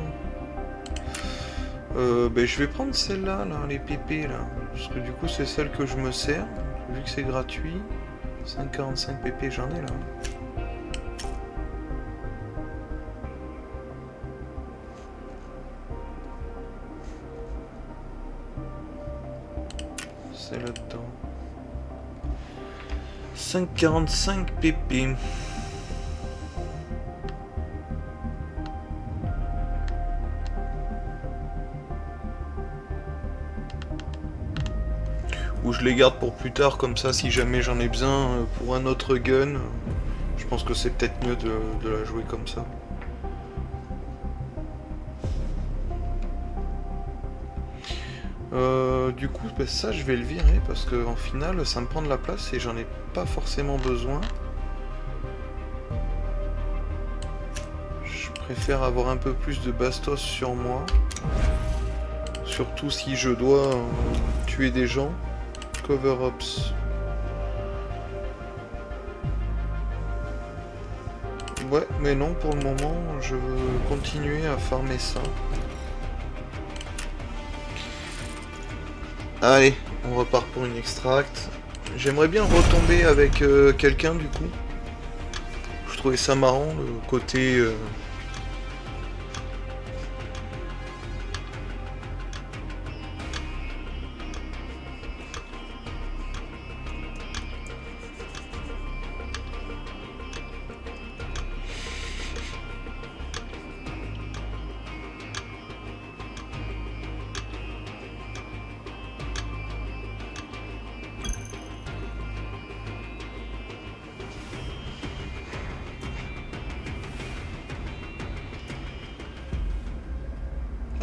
Ben, je vais prendre celle-là, là, les PP, là. Parce que du coup, c'est celle que je me sers. Vu que c'est gratuit. 5,45 PP, j'en ai, là. C'est là-dedans. 5,45 PP. Ou je les garde pour plus tard, comme ça, si jamais j'en ai besoin pour un autre gun. Je pense que c'est peut-être mieux de la jouer comme ça. Du coup, bah, ça je vais le virer parce que en final ça me prend de la place et j'en ai pas forcément besoin. Je préfère avoir un peu plus de bastos sur moi. Surtout si je dois tuer des gens. Cover-ups. Ouais, mais non, pour le moment, je veux continuer à farmer ça. Allez, on repart pour une extract. J'aimerais bien retomber avec quelqu'un du coup. Je trouvais ça marrant, le côté...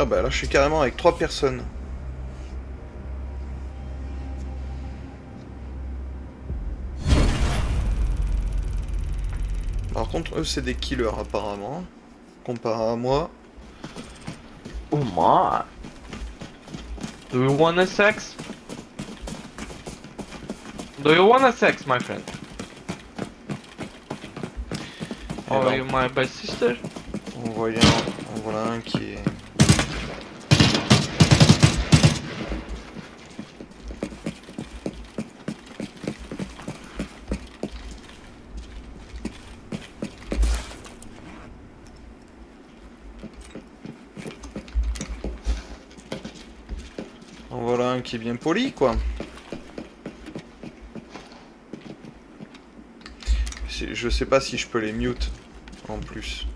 Ah bah là je suis carrément avec 3 personnes. Par contre eux c'est des killers apparemment. Comparé à moi. Oh my. Do you wanna sex? Do you wanna sex, my friend? ben, Are you my best sister? en voilà un qui est... En voilà un qui est bien poli quoi. Je sais pas si je peux les mute en plus.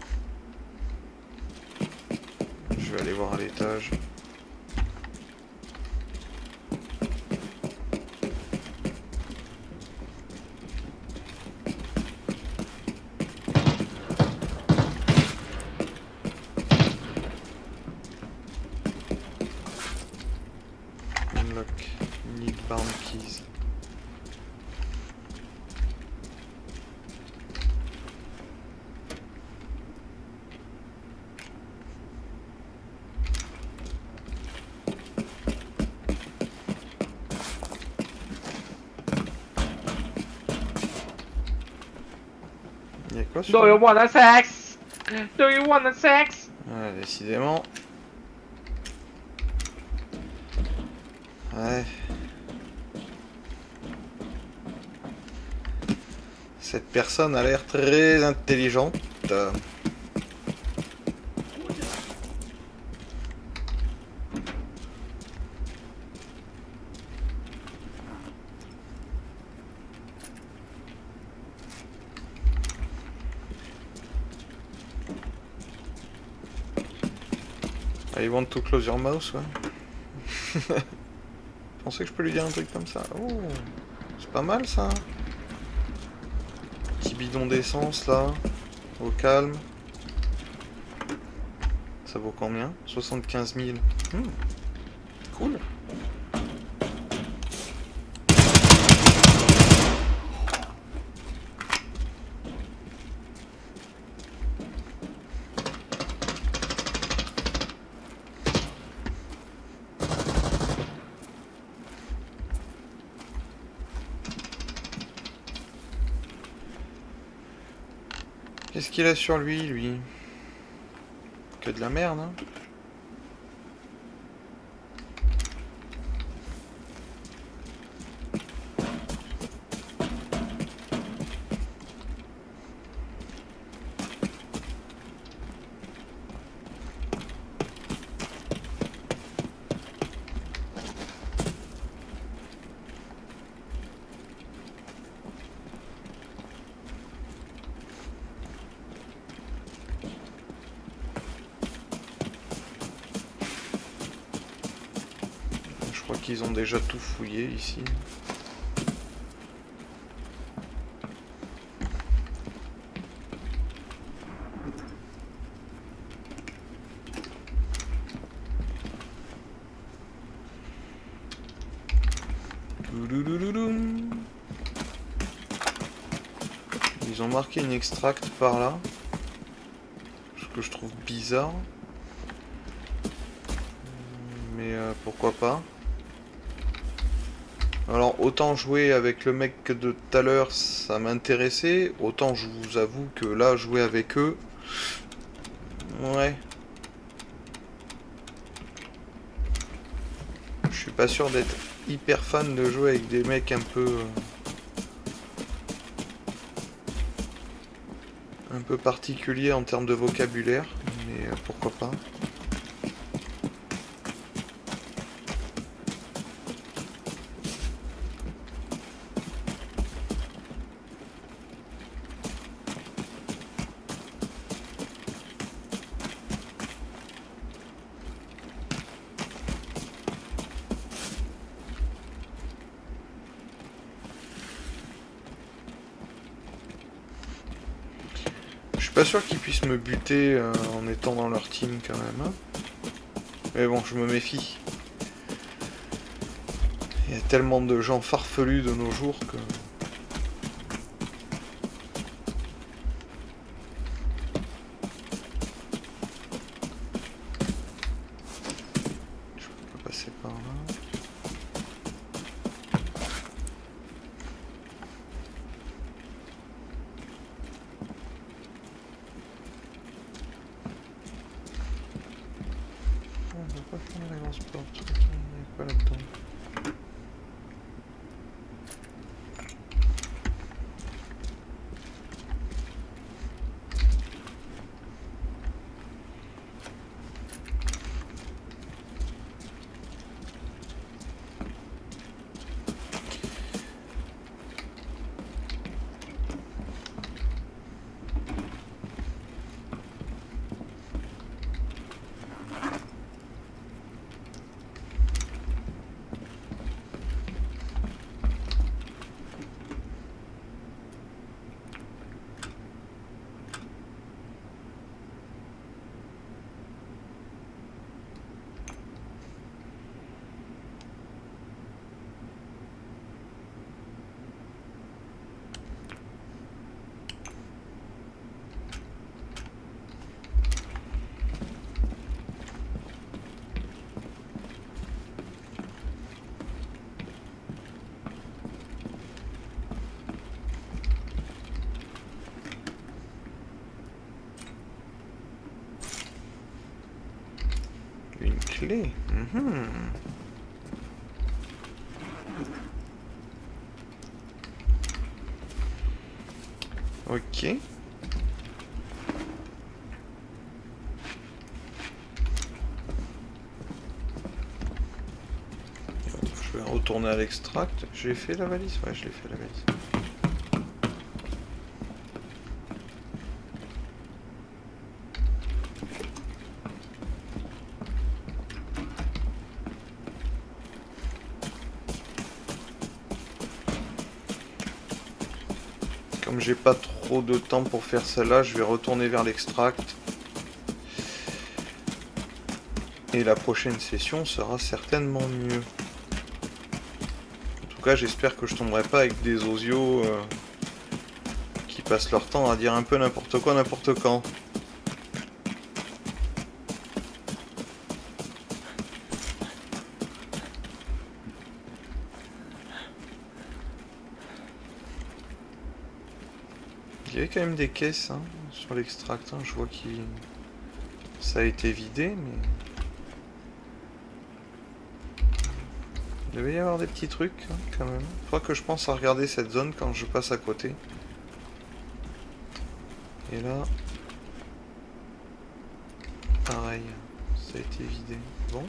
Je vais aller voir à l'étage. Unlock. Need barn keys. Y'a quoi sur... Do you wanna sex? Do you wanna sex? Ah, décidément. Ouais. Cette personne a l'air très intelligente. I want to close your mouse, ouais. Je pensais que je peux lui dire un truc comme ça. Oh, c'est pas mal ça. Petit bidon d'essence là, au calme. Ça vaut combien? 75 000. Cool. Qu'est-ce qu'il a sur lui, lui? Que de la merde, hein. Je crois qu'ils ont déjà tout fouillé ici. Douloulouloum. Ils ont marqué une extract par là. Ce que je trouve bizarre. Mais pourquoi pas. Alors autant jouer avec le mec de tout à l'heure ça m'intéressait, autant je vous avoue que là jouer avec eux, ouais, je suis pas sûr d'être hyper fan de jouer avec des mecs un peu particuliers en termes de vocabulaire, mais pourquoi pas. Je suis pas sûr qu'ils puissent me buter en étant dans leur team quand même. Hein. Mais bon, je me méfie. Il y a tellement de gens farfelus de nos jours que... Je peux pas passer par là. On va pas faire la grosse porte, il n'y a pas là-dedans. Une clé. Ok. Je vais retourner à l'extract. J'ai fait la valise? Ouais, je l'ai fait la valise. Comme j'ai pas trop de temps pour faire celle-là, je vais retourner vers l'extract. Et la prochaine session sera certainement mieux. En tout cas, j'espère que je tomberai pas avec des osios qui passent leur temps à dire un peu n'importe quoi, n'importe quand. Il y avait quand même des caisses hein, sur l'extract, hein. Je vois que ça a été vidé, mais... Il devait y avoir des petits trucs, hein, quand même. Faudra que je pense à regarder cette zone quand je passe à côté. Et là... Pareil, ça a été vidé. Bon,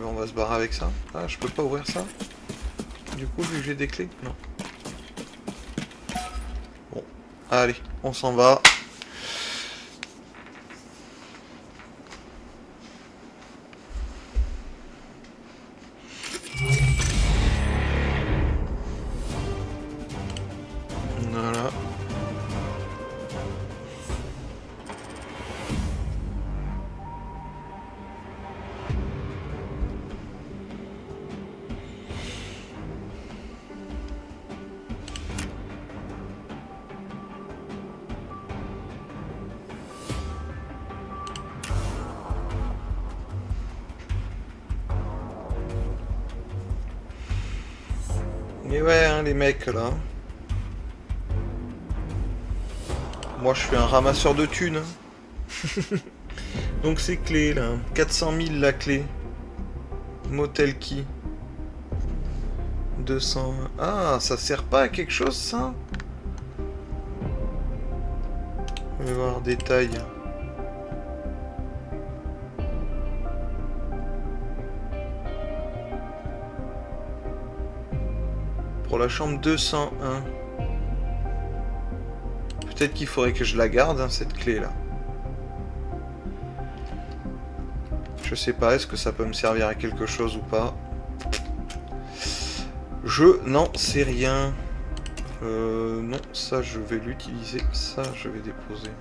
on va se barrer avec ça. Ah, je peux pas ouvrir ça? Du coup, vu que j'ai des clés? Non. Bon, allez, on s'en va. Et ouais, hein, les mecs, là. Moi, je suis un ramasseur de thunes. Hein. Donc, ces clés, là. 400 000, la clé. Motel Key. 200... Ah, ça sert pas à quelque chose, ça? Je vais voir, détail. Pour la chambre 201. Peut-être qu'il faudrait que je la garde, hein, cette clé-là. Je sais pas, est-ce que ça peut me servir à quelque chose ou pas? Je n'en sais rien. Non, ça je vais l'utiliser. Ça je vais déposer.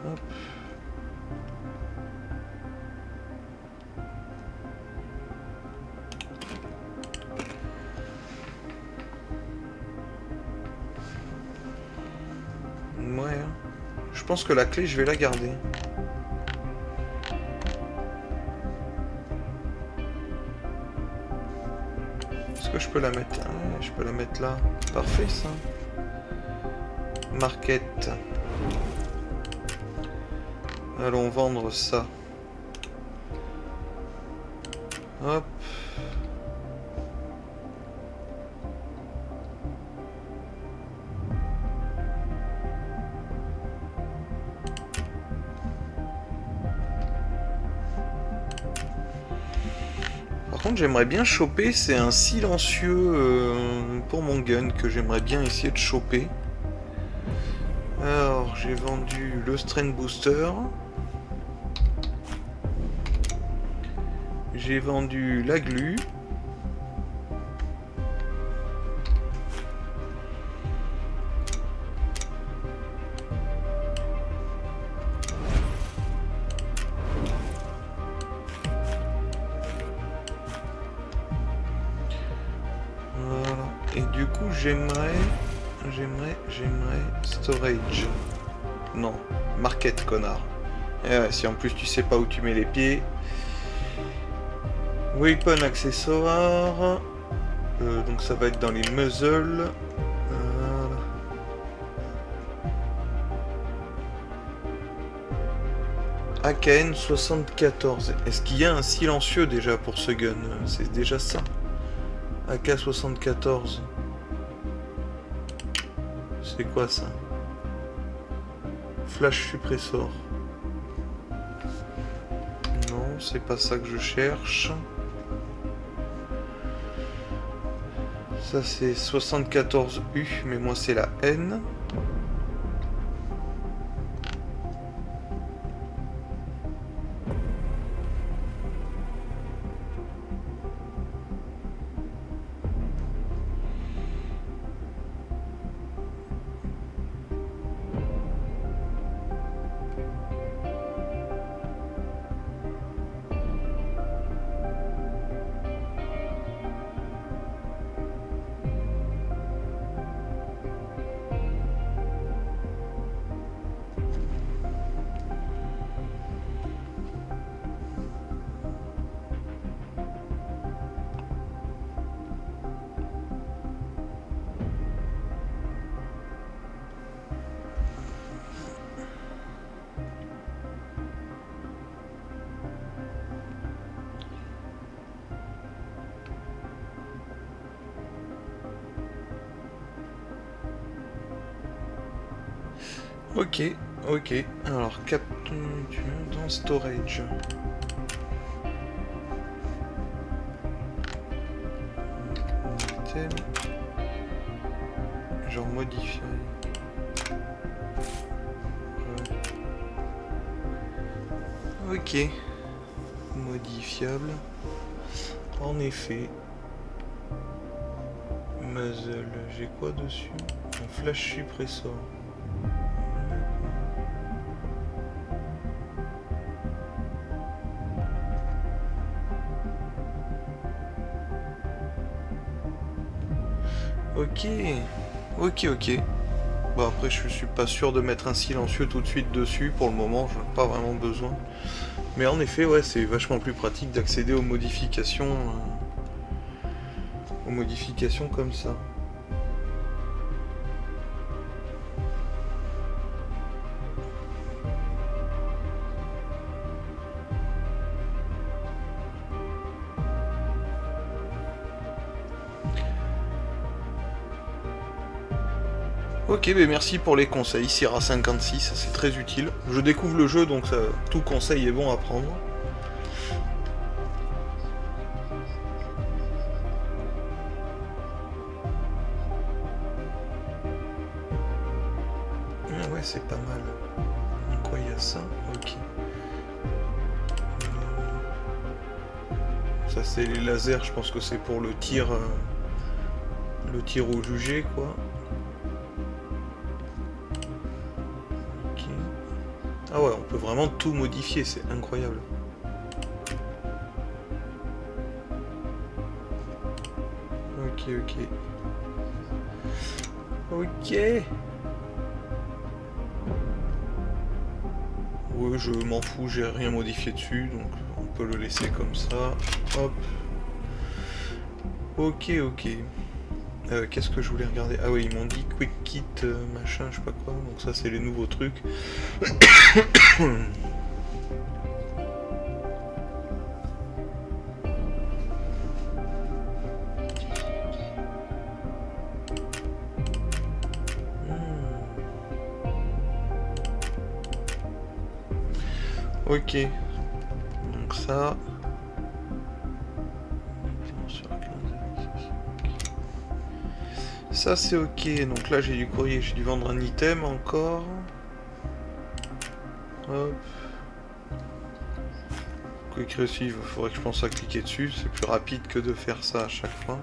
Hop. Ouais. Je pense que la clé je vais la garder. Que je peux la mettre là. Ouais, je peux la mettre là. Parfait ça. Market. Allons vendre ça. Hop. Par contre, j'aimerais bien choper, c'est un silencieux pour mon gun que j'aimerais bien essayer de choper. Alors, j'ai vendu le Strain Booster. J'ai vendu la glu. Et du coup, j'aimerais storage. Non, market, connard. Et ouais, si en plus tu sais pas où tu mets les pieds. Weapon accessoire. Donc ça va être dans les muzzles. AKN 74. Est-ce qu'il y a un silencieux déjà pour ce gun? C'est déjà ça. AK-74. C'est quoi ça? Flash suppressor. Non, c'est pas ça que je cherche. Ça c'est 74U, mais moi c'est la N. Ok, ok. Alors, cap dans storage. Item. Genre modifier. Ouais. Ok. Modifiable. En effet. Muzzle. J'ai quoi dessus? Un flash suppressor. Ok, ok. Bon après je suis pas sûr de mettre un silencieux tout de suite dessus, pour le moment j'en ai pas vraiment besoin. Mais en effet ouais c'est vachement plus pratique d'accéder aux modifications aux modifications comme ça. Ok, ben merci pour les conseils, Sierra 56, c'est très utile. Je découvre le jeu, donc ça, tout conseil est bon à prendre. Ah ouais, c'est pas mal. Quoi, il y a ça? Ok. Ça, c'est les lasers, je pense que c'est pour le tir au jugé, quoi. Ah ouais, on peut vraiment tout modifier, c'est incroyable. Ok, ok. Ok. Ouais, je m'en fous, j'ai rien modifié dessus, donc on peut le laisser comme ça. Hop. Ok, ok. Qu'est-ce que je voulais regarder? Ah oui, ils m'ont dit Quick Kit, machin, je sais pas quoi. Donc ça, c'est les nouveaux trucs. Ok. Donc ça... Ça c'est ok, donc là j'ai du courrier, j'ai dû vendre un item encore. Hop. Quick Receive, il faudrait que je pense à cliquer dessus, c'est plus rapide que de faire ça à chaque fois.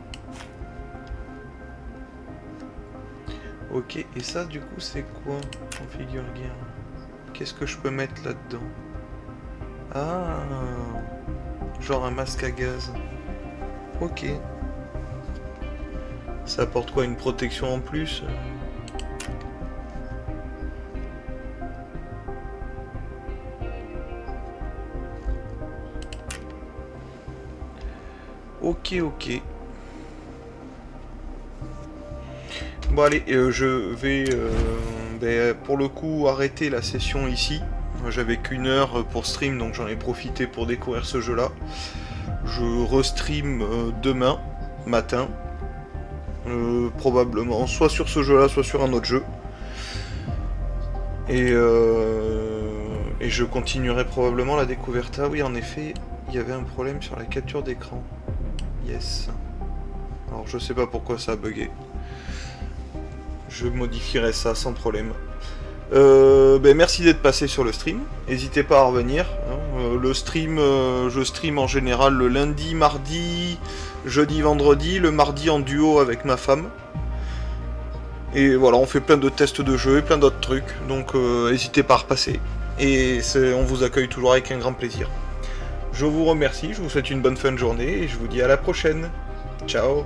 Ok, et ça du coup c'est quoi? Configure gear. Qu'est-ce que je peux mettre là-dedans? Ah, genre un masque à gaz. Ok. Ça apporte quoi? Une protection en plus? Ok, ok. Bon allez, je vais pour le coup arrêter la session ici. J'avais qu'une heure pour stream, donc j'en ai profité pour découvrir ce jeu-là. Je restream demain matin. Probablement soit sur ce jeu là, soit sur un autre jeu, et je continuerai probablement la découverte. Ah oui, en effet, il y avait un problème sur la capture d'écran. Yes. Alors je sais pas pourquoi ça a bugué. Je modifierai ça sans problème. Merci d'être passé sur le stream. N'hésitez pas à revenir. Le stream, je stream en général le lundi, mardi, jeudi, vendredi, le mardi en duo avec ma femme. Et voilà, on fait plein de tests de jeux et plein d'autres trucs. Donc n'hésitez pas à repasser. Et on vous accueille toujours avec un grand plaisir. Je vous remercie, je vous souhaite une bonne fin de journée et je vous dis à la prochaine. Ciao.